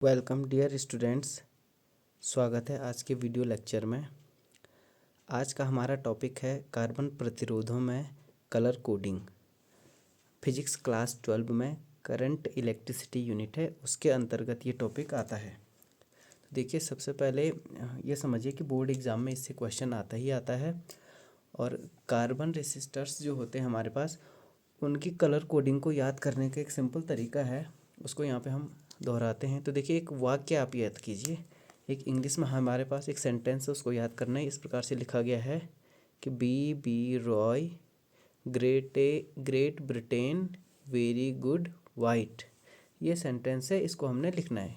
Welcome dear students. स्वागत है आज के वीडियो लेक्चर में। आज का हमारा टॉपिक है कार्बन प्रतिरोधों में कलर कोडिंग। फिजिक्स क्लास 12 में करंट इलेक्ट्रिसिटी यूनिट है, उसके अंतर्गत ये टॉपिक आता है। तो देखिए, सबसे पहले ये समझिए कि बोर्ड एग्ज़ाम में इससे क्वेश्चन आता ही आता है। और कार्बन रेसिस्टर्स जो होते हैं हमारे पास, उनकी कलर कोडिंग को याद करने का एक सिंपल तरीका है, उसको यहाँ पे हम दोहराते हैं। तो देखिए, एक वाक्य आप याद कीजिए। एक इंग्लिश में हमारे पास एक सेंटेंस है, उसको याद करना है। इस प्रकार से लिखा गया है कि B Roy Great Britain very good white. ये सेंटेंस है, इसको हमने लिखना है,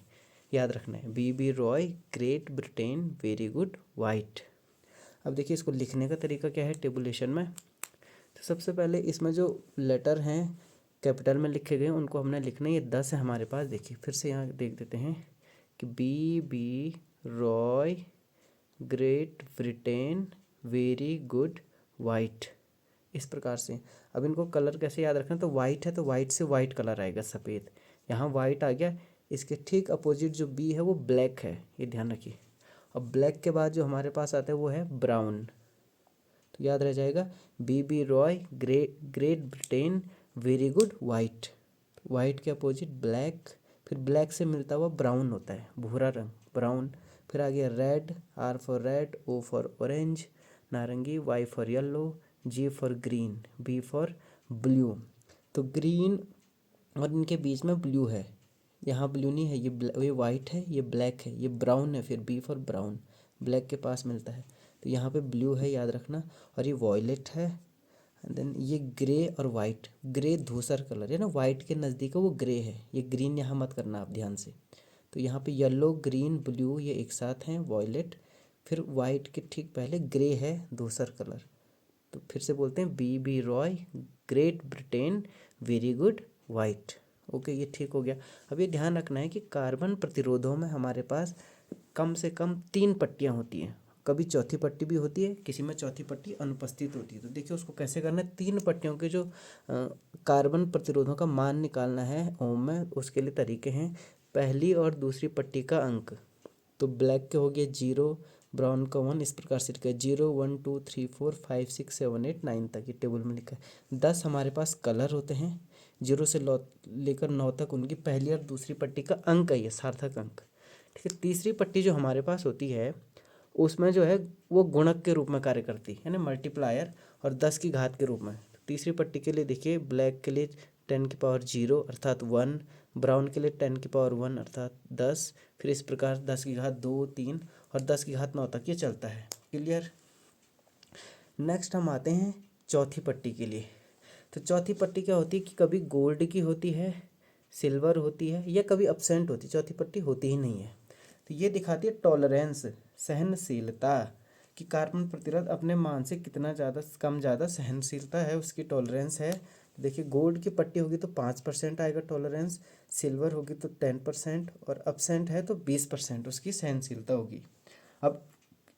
याद रखना है। B Roy Great Britain very good white. अब देखिए, इसको लिखने का तरीका क्या है टेबुलेशन में। तो सबसे पहले इसमें जो लेटर हैं कैपिटल में लिखे गए उनको हमने लिखना है। ये 10 है हमारे पास। देखिए, फिर से यहाँ देख देते हैं कि B Roy Great Britain very good white, इस प्रकार से। अब इनको कलर कैसे याद रखना, तो वाइट है तो वाइट से वाइट कलर आएगा, सफ़ेद। यहाँ वाइट आ गया। इसके ठीक अपोजिट जो बी है वो ब्लैक है, ये ध्यान रखिए। और ब्लैक के बाद जो हमारे पास आता है वो है ब्राउन। तो याद रह जाएगा B Roy Great Britain very good white. White के अपोजिट ब्लैक, फिर ब्लैक से मिलता हुआ ब्राउन होता है, भूरा रंग, ब्राउन। फिर आ गया red, R for red, O for orange, नारंगी, Y for yellow, G for green, B for blue. तो ग्रीन और इनके बीच में ब्लू है, यहाँ ब्लू नहीं है, ये वाइट है, ये ब्लैक है, ये ब्राउन है, फिर बी फॉर ब्राउन, ब्लैक के पास मिलता है। तो यहाँ पे ब्लू है, याद रखना। और ये वॉयलेट है। देन ये ग्रे और वाइट, ग्रे धूसर कलर है ना, वाइट के नज़दीक है वो ग्रे है, ये ग्रीन यहाँ मत करना आप ध्यान से। तो यहाँ पे येलो ग्रीन ब्लू ये एक साथ हैं, वॉयलेट। फिर वाइट के ठीक पहले ग्रे है, धूसर कलर। तो फिर से बोलते हैं B Roy Great Britain very good white. Okay, ये ठीक हो गया। अब ये ध्यान रखना है कि कार्बन प्रतिरोधों में हमारे पास कम से कम 3 पट्टियाँ होती हैं। कभी चौथी पट्टी भी होती है, किसी में चौथी पट्टी अनुपस्थित होती है। तो देखिए, उसको कैसे करना है। 3 पट्टियों के जो कार्बन प्रतिरोधों का मान निकालना है ओम में, उसके लिए तरीके हैं। पहली और दूसरी पट्टी का अंक, तो ब्लैक के हो गया 0, ब्राउन का 1, इस प्रकार से लिखा है 0 1 2 3 4 5 6 7 8 9 तक, ये टेबल में लिखा है। 10 हमारे पास कलर होते हैं, 0 से लेकर 9 तक उनकी पहली और दूसरी पट्टी का अंक है, ये सार्थक अंक। ठीक है। तीसरी पट्टी जो हमारे पास होती है उसमें जो है वो गुणक के रूप में कार्य करती है ना, मल्टीप्लायर, और 10 की घात के रूप में। तो तीसरी पट्टी के लिए देखिए, ब्लैक के लिए 10 की पावर 0 अर्थात 1, ब्राउन के लिए 10 की पावर 1 अर्थात 10, फिर इस प्रकार 10 की घात 2 3 और 10 की घात 9 तक ये चलता है। क्लियर। नेक्स्ट हम आते हैं चौथी पट्टी के लिए। तो चौथी पट्टी क्या होती है कि कभी गोल्ड की होती है, सिल्वर होती है, या कभी अपसेंट होती है, चौथी पट्टी होती ही नहीं है। तो ये दिखाती है टॉलरेंस, सहनशीलता, कि कार्बन प्रतिरोध अपने मान से कितना ज़्यादा कम ज़्यादा सहनशीलता है, उसकी टॉलरेंस है। देखिए, गोल्ड की पट्टी होगी तो 5% आएगा टॉलरेंस, सिल्वर होगी तो 10%, और अपसेंट है तो 20% उसकी सहनशीलता होगी। अब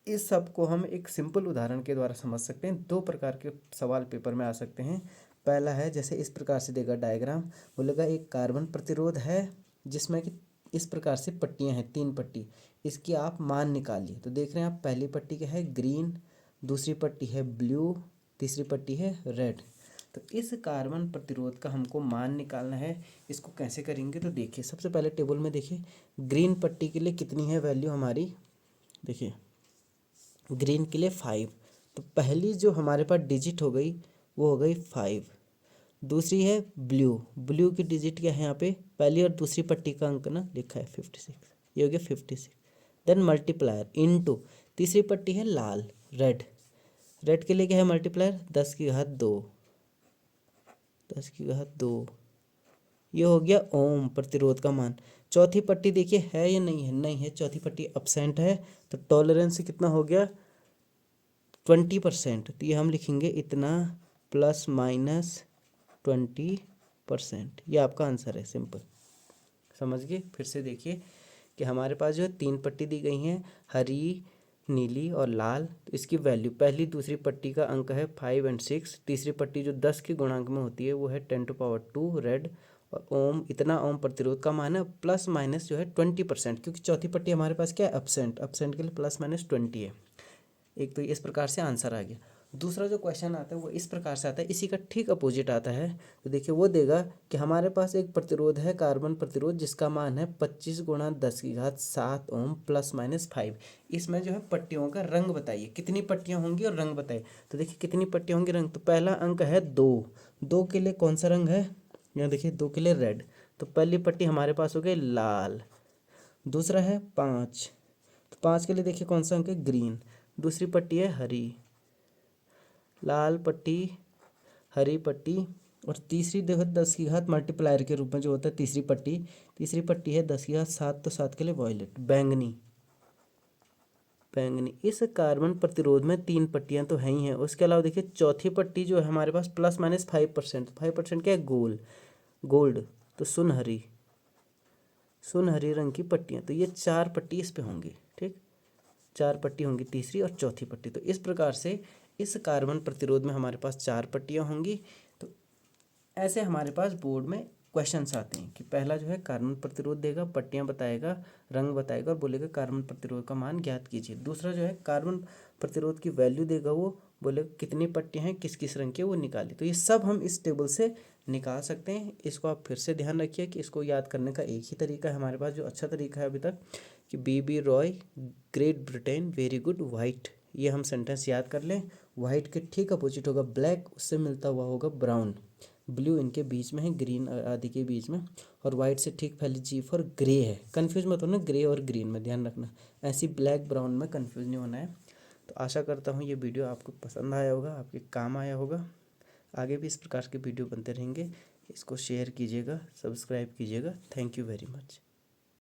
इस सब को हम एक सिंपल उदाहरण के द्वारा समझ सकते हैं। 2 प्रकार के सवाल पेपर में आ सकते हैं। पहला है, जैसे इस प्रकार से देगा डायग्राम, बोलेगा एक कार्बन प्रतिरोध है जिसमें कि इस प्रकार से पट्टियां हैं, 3 पट्टी, इसकी आप मान निकालिए। तो देख रहे हैं आप, पहली पट्टी क्या है, ग्रीन, दूसरी पट्टी है ब्लू, तीसरी पट्टी है रेड। तो इस कार्बन प्रतिरोध का हमको मान निकालना है। इसको कैसे करेंगे, तो देखिए, सबसे पहले टेबल में देखिए ग्रीन पट्टी के लिए कितनी है वैल्यू हमारी। देखिए, ग्रीन के लिए 5, तो पहली जो हमारे पास डिजिट हो गई वो हो गई 5। दूसरी है ब्लू, ब्लू की डिजिट क्या है यहाँ पे, पहली और दूसरी पट्टी का अंक ना लिखा है 56, ये हो गया 56। देन मल्टीप्लायर इनटू, तीसरी पट्टी है लाल, रेड, रेड के लिए क्या है मल्टीप्लायर, 10 की घात 2, 10 की घात 2, ये हो गया ओम प्रतिरोध का मान। चौथी पट्टी देखिए है या नहीं है, नहीं है, चौथी पट्टी अपसेंट है। तो टॉलरेंस कितना हो गया, 20%। तो ये हम लिखेंगे इतना प्लस माइनस 20%, ये आपका आंसर है, सिंपल। समझ गए। फिर से देखिए कि हमारे पास जो है 3 पट्टी दी गई हैं, हरी, नीली और लाल। तो इसकी वैल्यू, पहली दूसरी पट्टी का अंक है 5 और 6, तीसरी पट्टी जो 10 के गुणांक में होती है वो है 10 टू पावर 2 रेड, और ओम, इतना ओम प्रतिरोध का मान है, प्लस माइनस जो है 20%, क्योंकि चौथी पट्टी हमारे पास क्या है, एब्सेंट, एब्सेंट के लिए प्लस माइनस 20 है। एक तो इस प्रकार से आंसर आ गया। दूसरा जो क्वेश्चन आता है वो इस प्रकार से आता है, इसी का ठीक अपोजिट आता है। तो देखिए वो देगा कि हमारे पास एक प्रतिरोध है, कार्बन प्रतिरोध, जिसका मान है 25 गुणा 10⁻7 ओम प्लस माइनस 5। इसमें जो है पट्टियों का रंग बताइए, कितनी पट्टियाँ होंगी और रंग बताइए। तो देखिए कितनी पट्टियाँ होंगी, रंग, तो पहला अंक है 2, 2 के लिए कौन सा रंग है, यहाँ देखिए 2 के लिए रेड, तो पहली पट्टी हमारे पास हो गई लाल। दूसरा है 5, तो 5 के लिए देखिए कौन सा अंक है, ग्रीन। दूसरी पट्टी है हरी, लाल पट्टी, हरी पट्टी। और तीसरी देखो 10⁻, मल्टीप्लायर के रूप में जो होता है तीसरी पट्टी, तीसरी पट्टी है 10⁻7, तो 7 के लिए वॉयलेट, बैंगनी, बैंगनी। इस कार्बन प्रतिरोध में 3 पट्टियां तो हैं ही हैं। उसके अलावा देखिए चौथी पट्टी जो है हमारे पास प्लस माइनस 5%, 5% क्या है, गोल्ड, तो सुनहरी, सुनहरी रंग की पट्टियां, तो ये 4 पट्टी इस पे होंगी, ठीक, 4 पट्टी होंगी, तीसरी और चौथी पट्टी। तो इस प्रकार से इस कार्बन प्रतिरोध में हमारे पास 4 पट्टियां होंगी। तो ऐसे हमारे पास बोर्ड में क्वेश्चंस आते हैं कि पहला जो है कार्बन प्रतिरोध देगा, पट्टियां बताएगा, रंग बताएगा और बोलेगा कार्बन प्रतिरोध का मान ज्ञात कीजिए। दूसरा जो है कार्बन प्रतिरोध की वैल्यू देगा, वो बोलेगा कितनी पट्टियां हैं, किस किस रंग की, वो निकाली। तो ये सब हम इस टेबल से निकाल सकते हैं। इसको आप फिर से ध्यान रखिए कि इसको याद करने का एक ही तरीका है हमारे पास, जो अच्छा तरीका है अभी तक, कि B Roy, Great Britain, very good, white, ये हम सेंटेंस याद कर लें। वाइट के ठीक अपोजिट होगा ब्लैक, उससे मिलता हुआ होगा ब्राउन, ब्लू इनके बीच में है, ग्रीन आदि के बीच में, और वाइट से ठीक पहले जी फॉर ग्रे है। कन्फ्यूज मत होना ग्रे और ग्रीन में, ध्यान रखना, ऐसी ब्लैक ब्राउन में कन्फ्यूज नहीं होना है। तो आशा करता हूँ ये वीडियो आपको पसंद आया होगा, आपके काम आया होगा। आगे भी इस प्रकार के वीडियो बनते रहेंगे। इसको शेयर कीजिएगा, सब्सक्राइब कीजिएगा। Thank you very much.